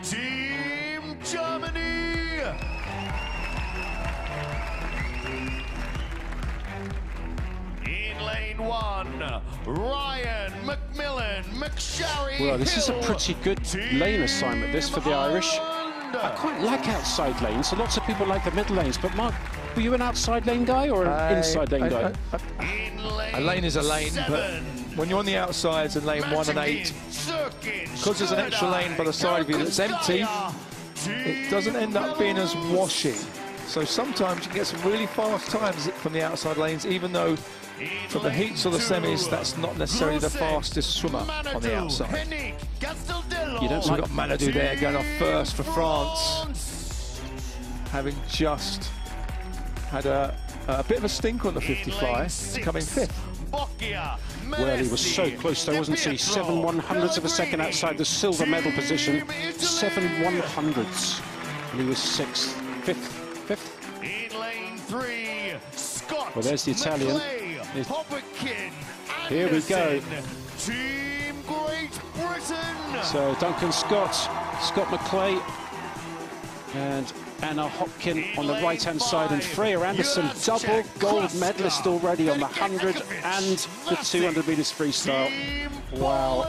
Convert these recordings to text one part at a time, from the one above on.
Team Germany. In lane 1, Ryan, McMillan, McSharry. Well, this is a pretty good lane assignment, this, for the Irish. I quite like outside lanes. So lots of people like the middle lanes. But Mark, were you an outside lane guy or an inside lane guy? A lane is a lane, but when you're on the outsides in lane 1 and 8, because there's an extra lane by the side of you that's empty, it doesn't end up being as washy. So sometimes you can get some really fast times from the outside lanes, even though from the heats or the semis, that's not necessarily the fastest swimmer on the outside. You don't so like we've got Manadou there going off first for France, having just had a bit of a stink on the 50 fly, coming 5th. Well, he was so close though, wasn't he? 7/100ths of a second outside the silver medal position. 7/100ths. And he was 6th, 5th. In lane 3, Scott. Well, there's the Italian. Here we go. Team Great Britain. So Duncan Scott, Scott McClay, and Anna Hopkin on the right-hand side, and Freya Anderson, double gold medalist already on the 100 and the 200 metres freestyle. Wow.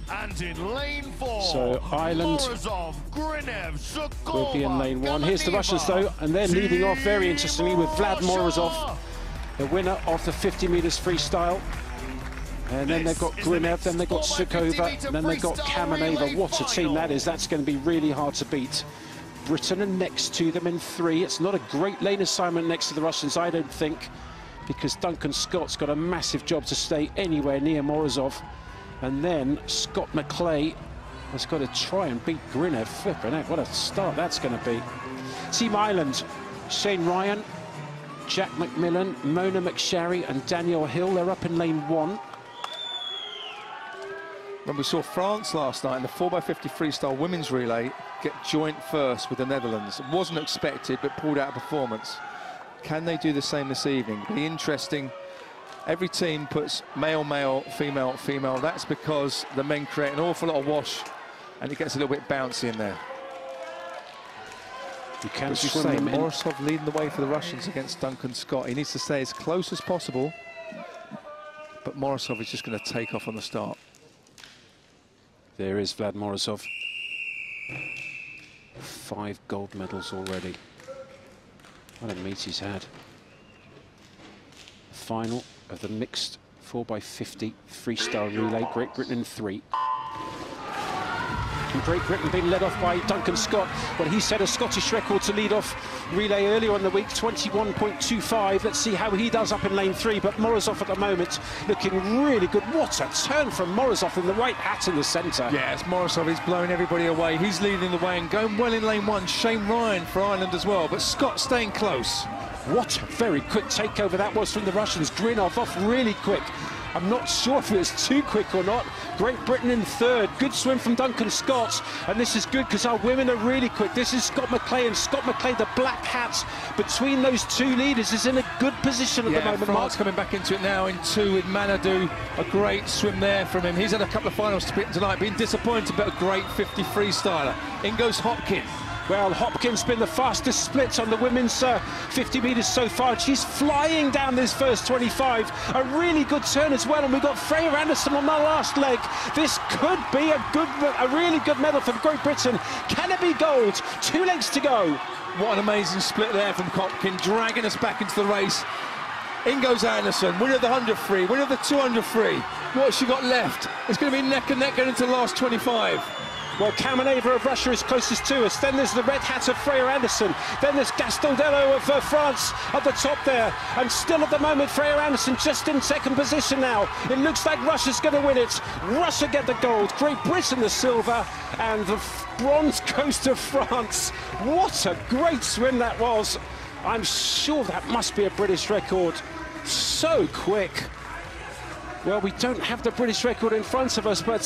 And in lane 4, so Ireland will be in lane 1. Here's the Russians though, and they're leading off very interestingly with Vlad Morozov, the winner of the 50 metres freestyle. And then they've got Grinev, then they've got Sukova, and then they've got Kameneva. What a team that is. That's going to be really hard to beat. Britain are next to them in 3. It's not a great lane assignment next to the Russians, I don't think, because Duncan Scott's got a massive job to stay anywhere near Morozov. And then Scott McClay has got to try and beat Grinev. Flipping heck, what a start that's going to be. Team Ireland, Shane Ryan, Jack McMillan, Mona McSharry and Danielle Hill. They're up in lane 1. When we saw France last night in the 4x50 freestyle women's relay get joint first with the Netherlands. It wasn't expected, but pulled out a performance. Can they do the same this evening? It'll be interesting. Every team puts male, male, female, female. That's because the men create an awful lot of wash, and it gets a little bit bouncy in there. You can say Morozov leading the way for the Russians against Duncan Scott. He needs to stay as close as possible, but Morozov is just going to take off on the start. There is Vlad Morozov. 5 gold medals already. What a meet he's had. Final of the mixed 4x50 freestyle relay. Great Britain in 3. And Great Britain being led off by Duncan Scott. Well, he set a Scottish record to lead off relay earlier in the week, 21.25. Let's see how he does up in lane 3. But Morozov at the moment looking really good. What a turn from Morozov in the right hat in the centre. Yes, Morozov is blowing everybody away. He's leading the way and going well in lane 1. Shane Ryan for Ireland as well, but Scott staying close. What a very quick takeover that was from the Russians. Grinov off really quick. I'm not sure if it was too quick or not. Great Britain in 3rd. Good swim from Duncan Scott. And this is good because our women are really quick. This is Scott McClay, and Scott McClay, the black hat between those 2 leaders, is in a good position at the moment. France coming back into it now in 2 with Manadou. A great swim there from him. He's had a couple of finals to beat tonight. Been disappointed, but a great 50 freestyler. In goes Hopkin. Well, Hopkins been the fastest split on the women's 50 metres so far. She's flying down this first 25. A really good turn as well, and we've got Freya Anderson on the last leg. This could be a really good medal for Great Britain. Can it be gold? 2 legs to go. What an amazing split there from Hopkins, dragging us back into the race. In goes Anderson, winner of the 100 free, winner of the 200 free. What's she got left? It's going to be neck and neck going into the last 25. Well, Kameneva of Russia is closest to us. Then there's the red hat of Freya Anderson. Then there's Gaston Dello of France at the top there. And still at the moment, Freya Anderson just in 2nd position now. It looks like Russia's going to win it. Russia get the gold, Great Britain the silver, and the bronze goes to France. What a great swim that was. I'm sure that must be a British record. So quick. Well, we don't have the British record in front of us, but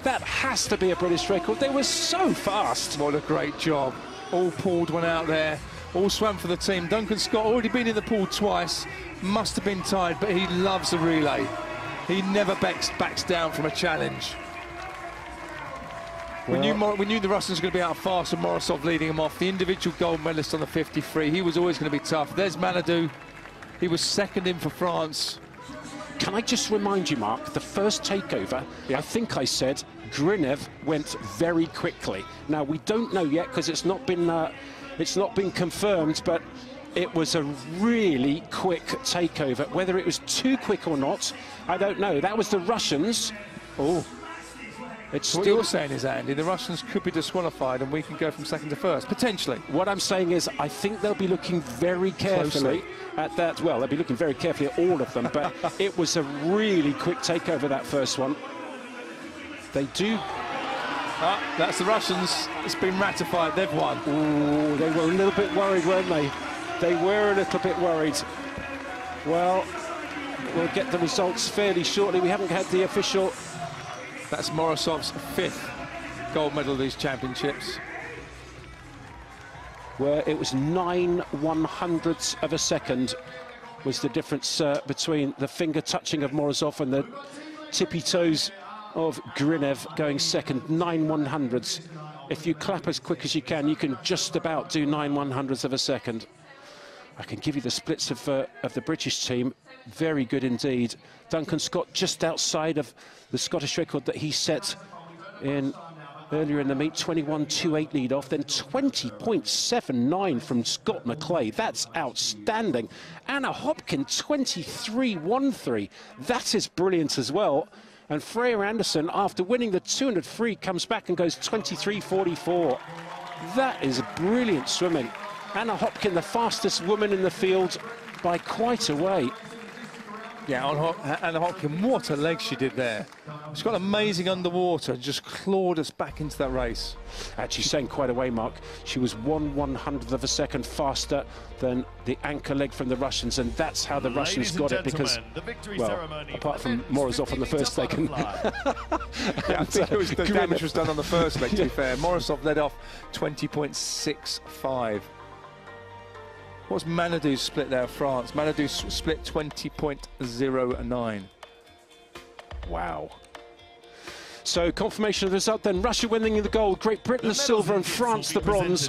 that has to be a British record. They were so fast. What a great job. All pulled one out there. All swam for the team. Duncan Scott already been in the pool twice. Must have been tired, but he loves the relay. He never backs down from a challenge. Well, we knew the Russians were going to be out fast and Morozov leading him off. The individual gold medalist on the 53, he was always going to be tough. There's Manadou. He was second in for France. Can I just remind you, Mark, the first takeover, I think I said Grinev went very quickly. Now, we don't know yet because it's not been confirmed, but it was a really quick takeover. Whether it was too quick or not, I don't know. That was the Russians. Oh, it's What still... you're saying is, Andy, the Russians could be disqualified and we can go from second to first, potentially. What I'm saying is, I think they'll be looking very carefully at that. Well, they'll be looking very carefully at all of them, but it was a really quick takeover, that first one. They do... That's the Russians. It's been ratified. They've won. Ooh, they were a little bit worried, weren't they? They were a little bit worried. Well, we'll get the results fairly shortly. We haven't had the official... That's Morozov's 5th gold medal of these championships. Where it was 9/100ths of a second was the difference between the finger touching of Morozov and the tippy toes of Grinev going second. 9/100ths. If you clap as quick as you can just about do 9/100ths of a second. I can give you the splits of the British team. Very good indeed. Duncan Scott just outside of the Scottish record that he set in earlier in the meet. 21.28 lead off, then 20.79 from Scott McClay. That's outstanding. Anna Hopkin 23.13. That is brilliant as well. And Freya Anderson, after winning the 200 free, comes back and goes 23.44. That is brilliant swimming. Anna Hopkin, the fastest woman in the field by quite a way. Yeah, Anna Hopkin, what a leg she did there. She's got amazing underwater, just clawed us back into that race. Actually saying quite a way, Mark. She was 1/100th of a second faster than the anchor leg from the Russians, and that's how the Russians got it, because, well, apart from Morozov on the first leg. Yeah, I think it was the damage was done on the first leg, to be fair. Morozov led off 20.65. What's Manadou's split there, France? Manadou split 20.09. Wow. So confirmation of the result then. Russia winning the gold, Great Britain the silver, and France the bronze.